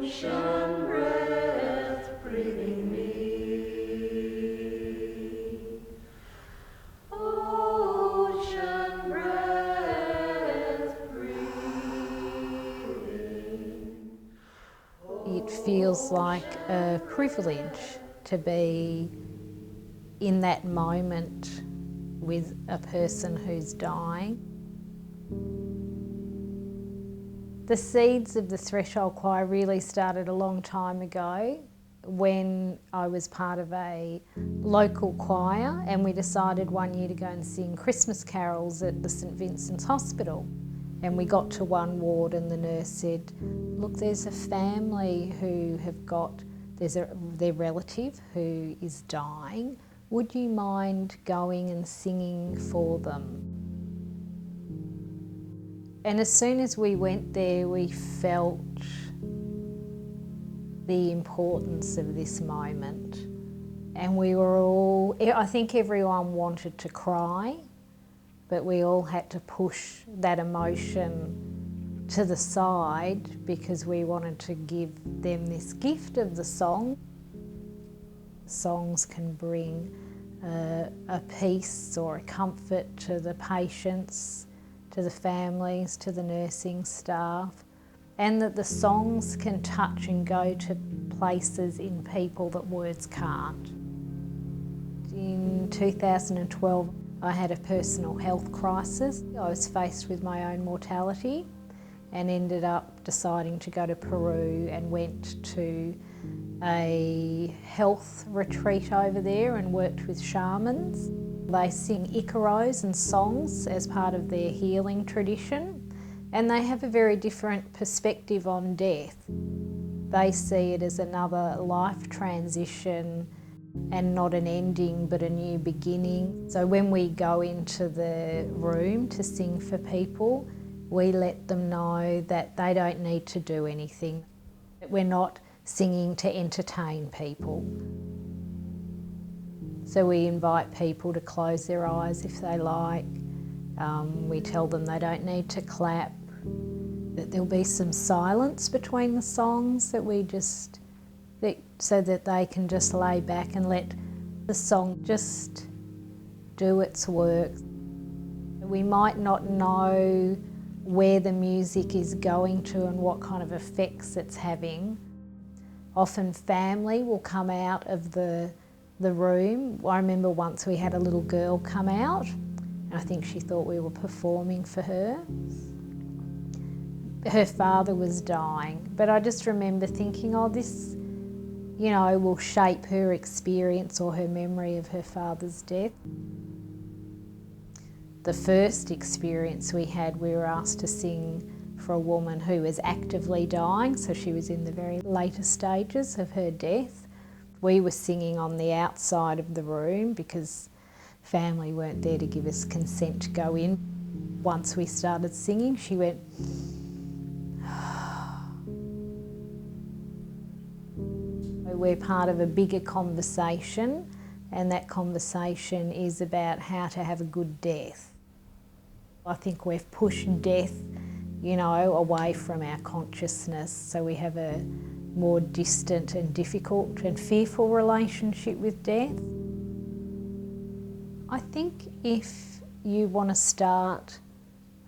Ocean breath breathing me. Ocean breath breathing. It feels like a privilege to be in that moment with a person who's dying. The seeds of the Threshold Choir really started a long time ago when I was part of a local choir, and we decided one year to go and sing Christmas carols at the St Vincent's Hospital. And we got to one ward and the nurse said, look, there's a family who have got, their relative who is dying. Would you mind going and singing for them? And as soon as we went there, we felt the importance of this moment. And we were all, I think everyone wanted to cry, but we all had to push that emotion to the side because we wanted to give them this gift of the song. Songs can bring a peace or a comfort to the patients, to the families, to the nursing staff, and that the songs can touch and go to places in people that words can't. In 2012, I had a personal health crisis. I was faced with my own mortality and ended up deciding to go to Peru and went to a health retreat over there and worked with shamans. They sing icaros and songs as part of their healing tradition, and they have a very different perspective on death. They see it as another life transition and not an ending but a new beginning. So when we go into the room to sing for people, we let them know that they don't need to do anything. We're not singing to entertain people. So we invite people to close their eyes if they like. We tell them they don't need to clap, that there'll be some silence between the songs so that they can just lay back and let the song just do its work. We might not know where the music is going to and what kind of effects it's having. Often family will come out of the room. I remember once we had a little girl come out, and I think she thought we were performing for her. Her father was dying, but I just remember thinking, oh, this, will shape her experience or her memory of her father's death. The first experience we had, we were asked to sing for a woman who was actively dying, so she was in the very later stages of her death. We were singing on the outside of the room because family weren't there to give us consent to go in. Once we started singing, she went, we're part of a bigger conversation, and that conversation is about how to have a good death. I think we've pushed death, away from our consciousness, so we have a more distant and difficult and fearful relationship with death. I think if you want to start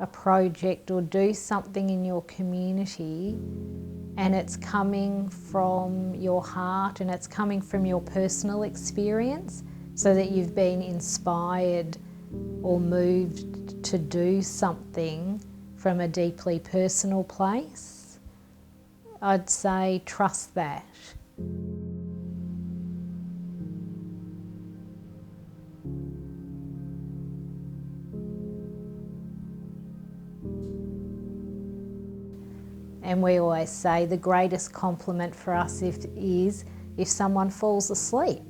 a project or do something in your community and it's coming from your heart and it's coming from your personal experience, so that you've been inspired or moved to do something from a deeply personal place, I'd say trust that. And we always say the greatest compliment for us is if someone falls asleep.